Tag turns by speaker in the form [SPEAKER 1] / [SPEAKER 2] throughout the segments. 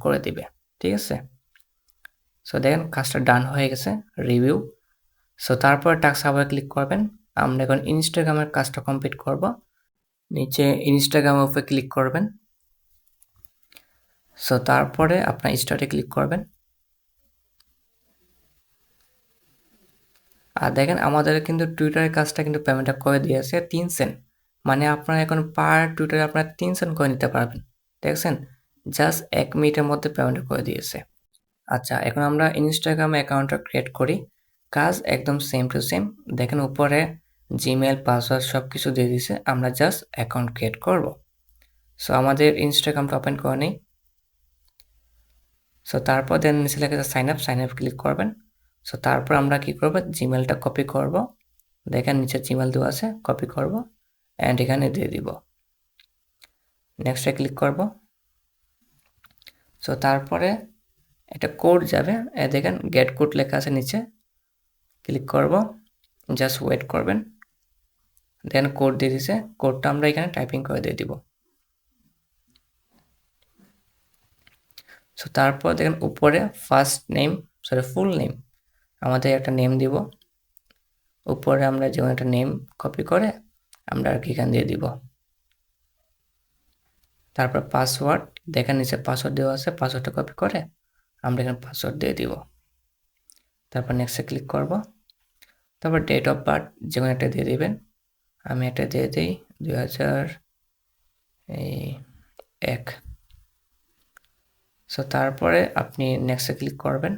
[SPEAKER 1] করে দিবে, ঠিক আছে। সো দেখেন কাজটা ডান হয়ে গেছে, রিভিউ। সো তারপর টাস্ক আবার ক্লিক করবেন। আমরা এখন ইনস্টাগ্রামের কাজটা কমপ্লিট করব। নিচে ইনস্টাগ্রামের উপরে ক্লিক করবেন। সো তারপরে আপনার স্টার্টে ক্লিক করবেন। আর দেখেন আমাদের কিন্তু টুইটারের কাজটা কিন্তু পেমেন্টটা করে দিয়েছে 3 সেন্ট, মানে আপনারা এখন পার টুইটারে আপনারা 3 সেন্ট করে নিতে পারবেন, দেখছেন, জাস্ট 1 মিনিটের মধ্যে পেমেন্ট করে দিয়েছে। আচ্ছা, এখন আমরা ইনস্টাগ্রাম অ্যাকাউন্টটা ক্রিয়েট করি। কাজ একদম সেম টু সেম, দেখেন উপরে জিমেল পাসওয়ার্ড সব কিছু দিয়ে দিছে, আমরা জাস্ট অ্যাকাউন্ট ক্রিয়েট করব। সো আমাদের ইনস্টাগ্রামটা ওপেন করে নিই। সো তারপর দেন নিচে লেখা আছে সাইন আপ ক্লিক করবেন। সো তারপর আমরা কি করব, জিমেলটা কপি করব। দেখেন নিচে জিমেল দেওয়া আছে, কপি করব অ্যান্ড এখানে দিয়ে দিব। নেক্সটে ক্লিক করব। সো তারপরে একটা কোড যাবে, দেখেন গেট কোড লেখা আছে নিচে, ক্লিক করব, জাস্ট ওয়েট করবেন। দেন কোড দিয়ে দিছে, কোডটা আমরা এখানে টাইপিং করে দিয়ে দিব। সো তারপর দেখেন উপরে ফার্স্ট নেম, ফুল নেম, আমাদের একটা নেম দিব। উপরে আমরা যেমন একটা নেম কপি করে আমরা আর কি এখানে দিয়ে দিব। তারপর পাসওয়ার্ড, দেখেন নিচে পাসওয়ার্ড দেওয়া আছে, পাসওয়ার্ডটা কপি করে আমরা এখানে পাসওয়ার্ড দিয়ে দিব। তারপর নেক্সটে ক্লিক করব। তারপর ডেট অফ বার্থ যেমন একটা দিয়ে দিবেন, আমি একটা দিয়ে দিই 2001। সো তারপরে আপনি নেক্সটে ক্লিক করবেন।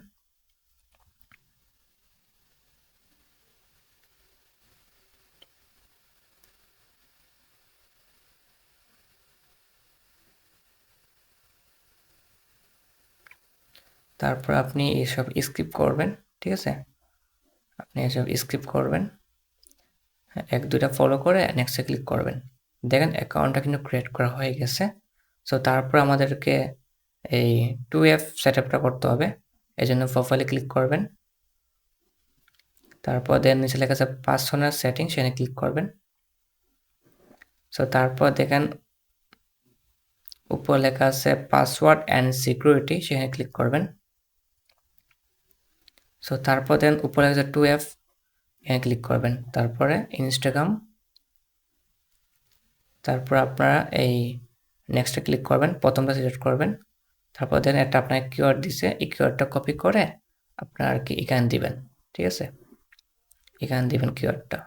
[SPEAKER 1] তারপর আপনি এসব স্কিপ করবেন, ঠিক আছে, আপনি এসব স্কিপ করবেন, 1-2টা ফলো করে নেক্সটে ক্লিক করবেন। দেখেন অ্যাকাউন্টটা কিন্তু ক্রিয়েট করা হয়ে গেছে। সো তারপর আমাদেরকে এই 2F সেটআপটা করতে হবে, এই জন্য প্রোফাইলে ক্লিক করবেন। তারপর দেন নিচে লেখা আছে পার্সোনাল সেটিং, সেখানে ক্লিক করবেন। সো তারপর দেখেন উপর লেখা আছে পাসওয়ার্ড অ্যান্ড সিকিউরিটি, সেখানে ক্লিক করবেন। সো তারপর দেন উপরে লেখা আছে 2F, এখানে ক্লিক করবেন। তারপরে ইনস্টাগ্রাম, তারপর আপনারা এই নেক্সটে ক্লিক করবেন, প্রথমটা সিলেক্ট করবেন। তারপর দেন একটা আপনার কিওয়ার্ড দিছে, এই কিওয়ার্ডটা কপি করে আপনার আর কি এখানে দিবেন, ঠিক আছে, এখানে দিবেন কিওয়ার্ডটা।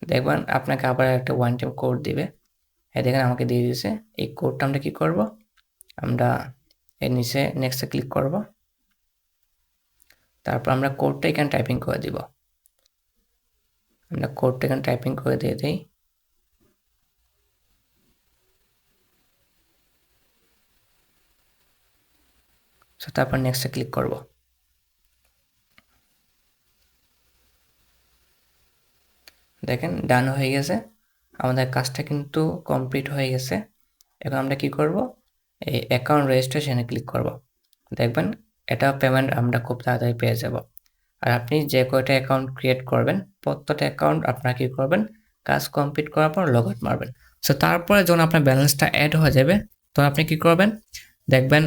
[SPEAKER 1] দেখবেন আপনাকে আবার একটা ওয়ান টাইম কোড দিবে, দেখেন আমাকে দিয়ে দিয়েছে। এই কোডটা আমরা কি করব, আমরা এর নিচে নেক্সটে ক্লিক করব। তারপর আমরা কোডটা এখানে টাইপিং করে দিব, আমরা কোডটা এখানে টাইপিং করে দিয়ে দিই। সো তারপর নেক্সটে ক্লিক করব। দেখেন ডান হয়ে গেছে, আমাদের কাজটা কিন্তু কমপ্লিট হয়ে গেছে। এখন আমরা কি করব, এই অ্যাকাউন্ট রেজিস্ট্রেশনে ক্লিক করব। দেখবেন এটা পেমেন্ট আমরা খুব তাড়াতাড়ি পেয়ে যাব। আর আপনি যে কয়টা অ্যাকাউন্ট ক্রিয়েট করবেন, প্রত্যেকটা অ্যাকাউন্ট আপনারা কি করবেন, কাজ কমপ্লিট করার পর লগ আউট মারবেন। সো তারপরে যখন আপনার ব্যালেন্সটা অ্যাড হয়ে যাবে, তখন আপনি কি করবেন, দেখবেন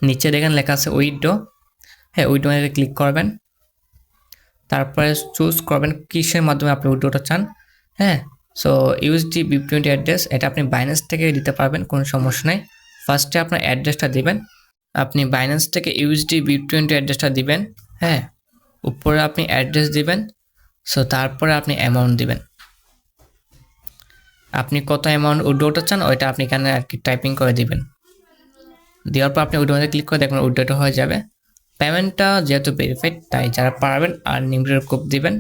[SPEAKER 1] নিচে দেখেন লেখা আছে উইথড্র, উইথড্রোতে ক্লিক করবেন। তারপরে চুজ করবেন কিসের মাধ্যমে আপনি উইথড্রটা চান। সো ইউএসডি BIP20 অ্যাড্রেস, এটা আপনি বাইন্যান্স থেকে দিতে পারবেন, কোনো সমস্যা নেই। ফার্স্টে আপনার অ্যাড্রেসটা দিবেন, আপনি বাইন্যান্স থেকে ইউএসডি BIP20 অ্যাড্রেসটা দিবেন, উপরে আপনি অ্যাড্রেস দিবেন। সো তারপরে আপনি অ্যামাউন্ট দিবেন, আপনি কত অ্যামাউন্ট উইথড্রটা চান ওইটা আপনি এখানে আর কি টাইপিং করে দিবেন। দেওয়ার পর আপনি উইথড্রোতে ক্লিক করে দেখবেন উইথড্রটা হয়ে যাবে। পেমেন্টটা যেহেতু ভেরিফাইড, তাই যারা পারবেন আর নিম্নের কোড দিবেন।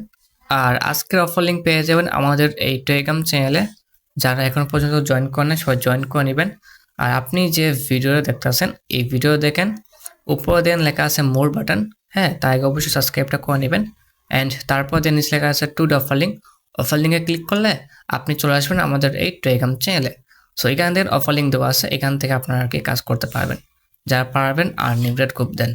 [SPEAKER 1] আর আজকের অফার লিঙ্ক পেয়ে যাবেন আমাদের এই টেলিগ্রাম চ্যানেলে, যারা এখন পর্যন্ত জয়েন করেন সবাই জয়েন করে নেবেন। আর আপনি যে ভিডিওটা দেখতেছেন এই ভিডিও দেখেন, উপরে দেন লেখা আছে মোর বাটন, তাই অবশ্যই সাবস্ক্রাইবটা করে নেবেন। অ্যান্ড তারপর দেন নিচে লেখা আছে টু অফার লিঙ্ক, অফার লিঙ্কে ক্লিক করলে আপনি চলে আসবেন আমাদের এই টেলিগ্রাম চ্যানেলে। সো এখান থেকে অফার লিঙ্ক দেওয়া আছে, এখান থেকে আপনারা আর কি কাজ করতে পারবেন, যারা পারবেন আর নিমরেট খুব দেন।